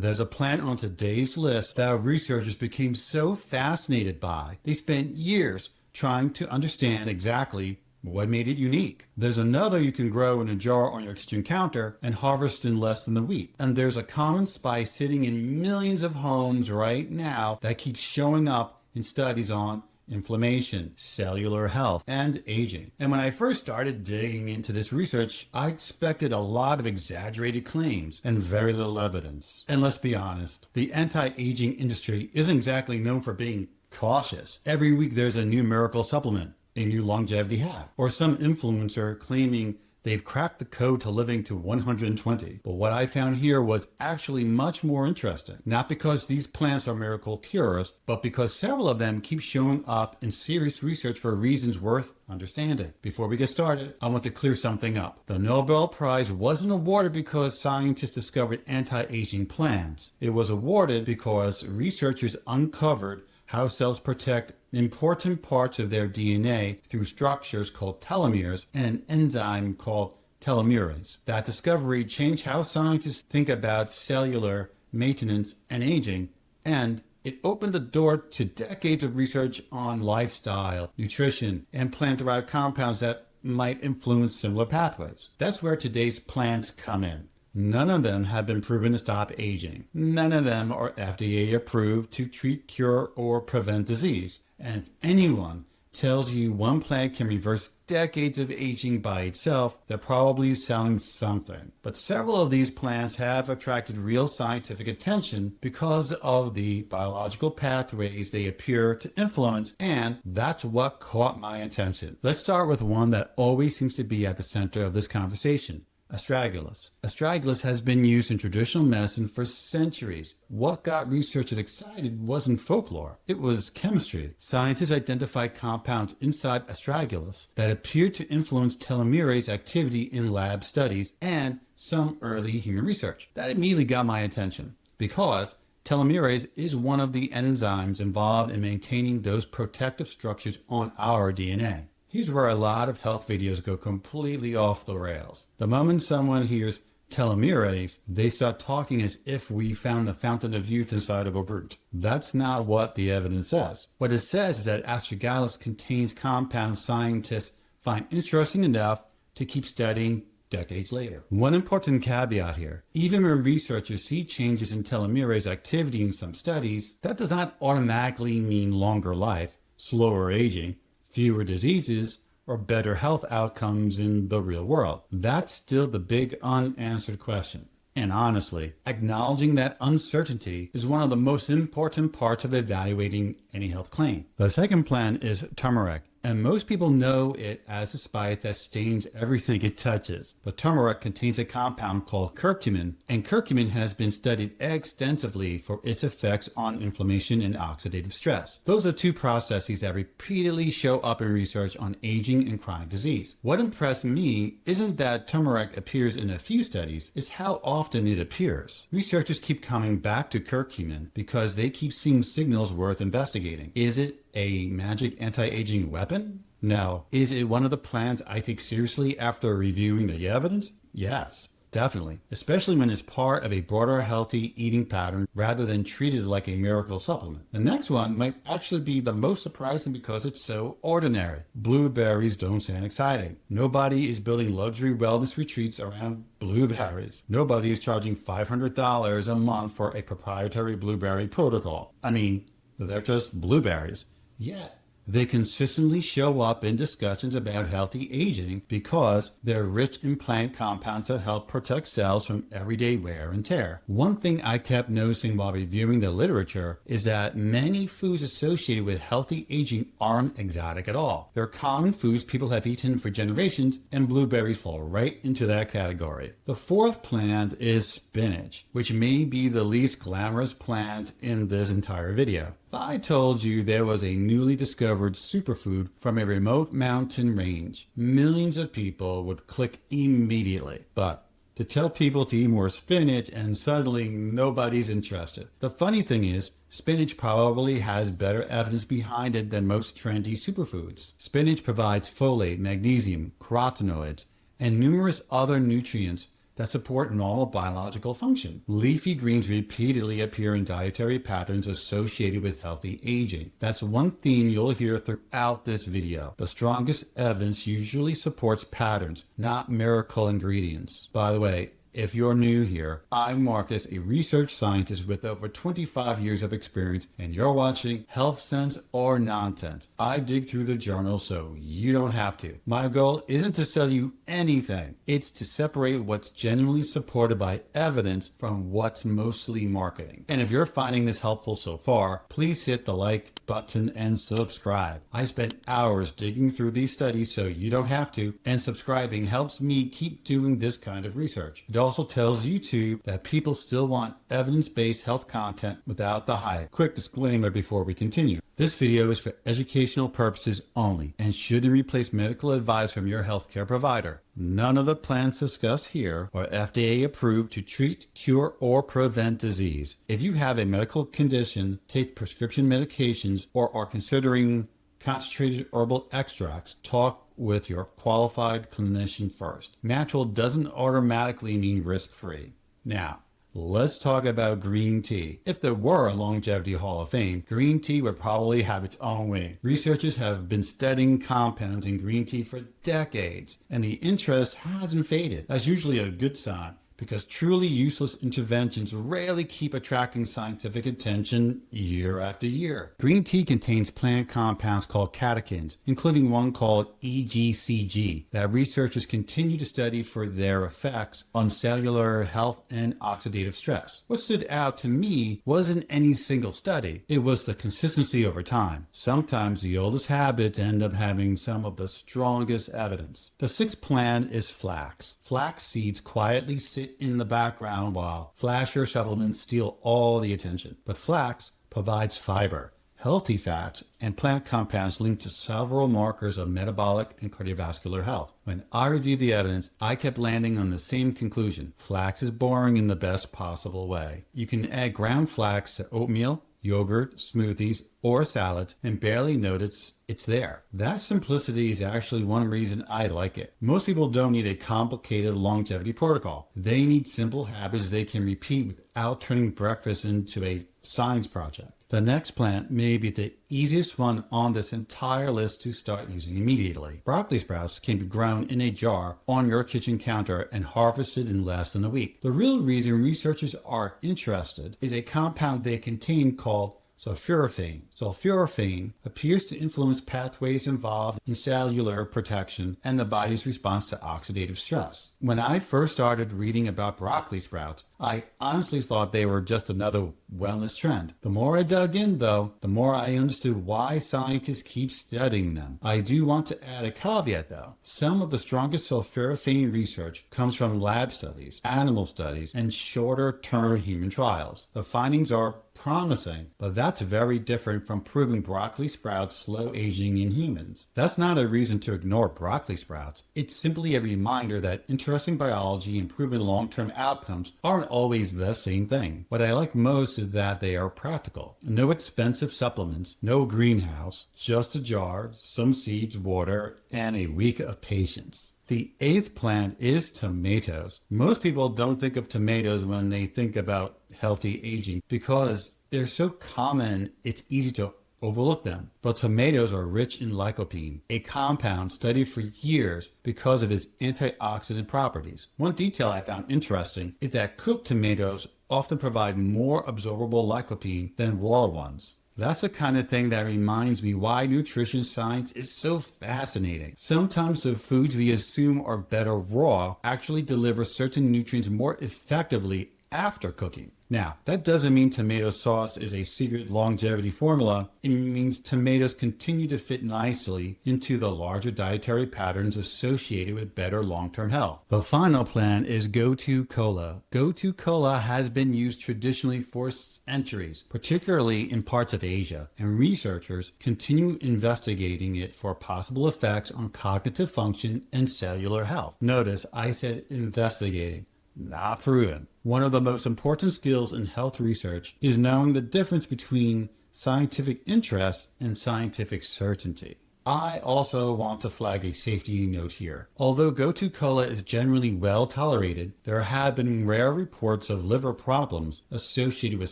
There's a plant on today's list that researchers became so fascinated by, they spent years trying to understand exactly what made it unique. There's another you can grow in a jar on your kitchen counter and harvest in less than a week. And there's a common spice sitting in millions of homes right now that keeps showing up in studies on inflammation, cellular health, and aging. And when I first started digging into this research, I expected a lot of exaggerated claims and very little evidence. And let's be honest, the anti-aging industry isn't exactly known for being cautious. Every week there's a new miracle supplement, a new longevity hack, or some influencer claiming they've cracked the code to living to 120. But what I found here was actually much more interesting. Not because these plants are miracle cures, but because several of them keep showing up in serious research for reasons worth understanding. Before we get started, I want to clear something up. The Nobel Prize wasn't awarded because scientists discovered anti-aging plants. It was awarded because researchers uncovered how cells protect important parts of their DNA through structures called telomeres and an enzyme called telomerase. That discovery changed how scientists think about cellular maintenance and aging, and it opened the door to decades of research on lifestyle, nutrition, and plant-derived compounds that might influence similar pathways. That's where today's plants come in. None of them have been proven to stop aging. None of them are FDA approved to treat, cure, or prevent disease. And if anyone tells you one plant can reverse decades of aging by itself, they're probably selling something. But several of these plants have attracted real scientific attention because of the biological pathways they appear to influence, and that's what caught my attention. Let's start with one that always seems to be at the center of this conversation. Astragalus. Astragalus has been used in traditional medicine for centuries. What got researchers excited wasn't folklore, it was chemistry. Scientists identified compounds inside Astragalus that appeared to influence telomerase activity in lab studies and some early human research. That immediately got my attention because telomerase is one of the enzymes involved in maintaining those protective structures on our DNA. Here's where a lot of health videos go completely off the rails. The moment someone hears telomerase, they start talking as if we found the fountain of youth inside of a root. That's not what the evidence says. What it says is that Astragalus contains compounds scientists find interesting enough to keep studying decades later. One important caveat here, even when researchers see changes in telomerase activity in some studies, that does not automatically mean longer life, slower aging, fewer diseases, or better health outcomes in the real world. That's still the big unanswered question. And honestly, acknowledging that uncertainty is one of the most important parts of evaluating any health claim. The second plant is turmeric, and most people know it as a spice that stains everything it touches. But turmeric contains a compound called curcumin, and curcumin has been studied extensively for its effects on inflammation and oxidative stress. Those are two processes that repeatedly show up in research on aging and chronic disease. What impressed me isn't that turmeric appears in a few studies, it's how often it appears. Researchers keep coming back to curcumin because they keep seeing signals worth investigating. Is it a magic anti-aging weapon? No. Is it one of the plants I take seriously after reviewing the evidence? Yes, definitely. Especially when it's part of a broader healthy eating pattern rather than treated like a miracle supplement. The next one might actually be the most surprising because it's so ordinary. Blueberries don't sound exciting. Nobody is building luxury wellness retreats around blueberries. Nobody is charging $500 a month for a proprietary blueberry protocol. I mean, they're just blueberries. Yet, they consistently show up in discussions about healthy aging because they're rich in plant compounds that help protect cells from everyday wear and tear. One thing I kept noticing while reviewing the literature is that many foods associated with healthy aging aren't exotic at all. They're common foods people have eaten for generations, and blueberries fall right into that category. The fourth plant is spinach, which may be the least glamorous plant in this entire video. If I told you there was a newly discovered superfood from a remote mountain range, millions of people would click immediately. But to tell people to eat more spinach and suddenly nobody's interested. The funny thing is, spinach probably has better evidence behind it than most trendy superfoods. Spinach provides folate, magnesium, carotenoids, and numerous other nutrients that support normal biological function. Leafy greens repeatedly appear in dietary patterns associated with healthy aging. That's one theme you'll hear throughout this video. The strongest evidence usually supports patterns, not miracle ingredients. By the way, if you're new here, I'm Mark as a research scientist with over 25 years of experience, and you're watching Health Sense or Nonsense. I dig through the journals so you don't have to. My goal isn't to sell you anything. It's to separate what's genuinely supported by evidence from what's mostly marketing. And if you're finding this helpful so far, please hit the like button and subscribe. I spent hours digging through these studies so you don't have to, and subscribing helps me keep doing this kind of research. It also tells YouTube that people still want evidence-based health content without the hype. Quick disclaimer before we continue. This video is for educational purposes only and shouldn't replace medical advice from your healthcare provider. None of the plants discussed here are FDA approved to treat, cure, or prevent disease. If you have a medical condition, take prescription medications, or are considering concentrated herbal extracts, talk with your qualified clinician first. Natural doesn't automatically mean risk-free. Now, let's talk about green tea. If there were a longevity hall of fame, green tea would probably have its own wing. Researchers have been studying compounds in green tea for decades, and the interest hasn't faded. That's usually a good sign, because truly useless interventions rarely keep attracting scientific attention year after year. Green tea contains plant compounds called catechins, including one called EGCG, that researchers continue to study for their effects on cellular health and oxidative stress. What stood out to me wasn't any single study. It was the consistency over time. Sometimes the oldest habits end up having some of the strongest evidence. The sixth plant is flax. Flax seeds quietly sit in the background while flasher supplements steal all the attention. But flax provides fiber, healthy fats, and plant compounds linked to several markers of metabolic and cardiovascular health. When I reviewed the evidence, I kept landing on the same conclusion. Flax is boring in the best possible way. You can add ground flax to oatmeal, yogurt, smoothies, or salads and barely notice it's there. That simplicity is actually one reason I like it. Most people don't need a complicated longevity protocol. They need simple habits they can repeat without turning breakfast into a science project. The next plant may be the easiest one on this entire list to start using immediately. Broccoli sprouts can be grown in a jar on your kitchen counter and harvested in less than a week. The real reason researchers are interested is a compound they contain called sulforaphane. Sulforaphane appears to influence pathways involved in cellular protection and the body's response to oxidative stress. When I first started reading about broccoli sprouts, I honestly thought they were just another wellness trend. The more I dug in, though, the more I understood why scientists keep studying them. I do want to add a caveat, though. Some of the strongest sulforaphane research comes from lab studies, animal studies, and shorter-term human trials. The findings are promising, but that's very different from proving broccoli sprouts slow aging in humans. That's not a reason to ignore broccoli sprouts. It's simply a reminder that interesting biology and proven long-term outcomes aren't always the same thing. What I like most is that they are practical. No expensive supplements, no greenhouse, just a jar, some seeds, water, and a week of patience. The eighth plant is tomatoes. Most people don't think of tomatoes when they think about healthy aging because they're so common, it's easy to overlook them. But tomatoes are rich in lycopene, a compound studied for years because of its antioxidant properties. One detail I found interesting is that cooked tomatoes often provide more absorbable lycopene than raw ones. That's the kind of thing that reminds me why nutrition science is so fascinating. Sometimes the foods we assume are better raw actually deliver certain nutrients more effectively after cooking. Now, that doesn't mean tomato sauce is a secret longevity formula. It means tomatoes continue to fit nicely into the larger dietary patterns associated with better long-term health. The final plant is Gotu Kola. Gotu Kola has been used traditionally for centuries, particularly in parts of Asia, and researchers continue investigating it for possible effects on cognitive function and cellular health. Notice I said investigating, not proven. One of the most important skills in health research is knowing the difference between scientific interest and scientific certainty. I also want to flag a safety note here. Although Gotu Kola is generally well tolerated, there have been rare reports of liver problems associated with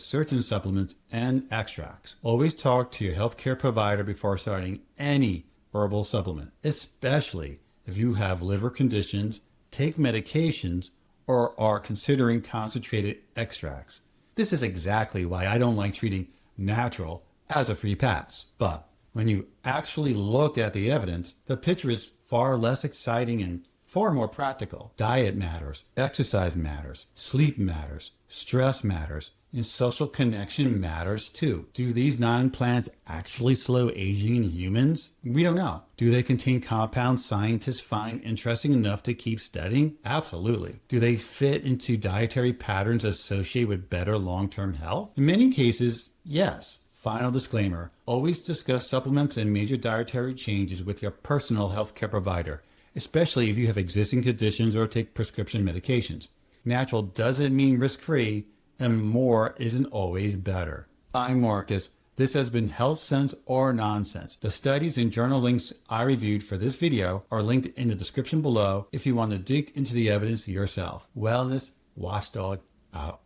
certain supplements and extracts. Always talk to your healthcare provider before starting any herbal supplement, especially if you have liver conditions, take medications, or are considering concentrated extracts. This is exactly why I don't like treating natural as a free pass. But when you actually look at the evidence, the picture is far less exciting and far more practical. Diet matters, exercise matters, sleep matters, stress matters, and social connection matters too. Do these 9 plants actually slow aging in humans? We don't know. Do they contain compounds scientists find interesting enough to keep studying? Absolutely. Do they fit into dietary patterns associated with better long-term health? In many cases, yes. Final disclaimer, always discuss supplements and major dietary changes with your personal healthcare provider, especially if you have existing conditions or take prescription medications. Natural doesn't mean risk-free, and more isn't always better. I'm Marcus. This has been Health Sense or Nonsense. The studies and journal links I reviewed for this video are linked in the description below if you want to dig into the evidence yourself. Wellness Watchdog out.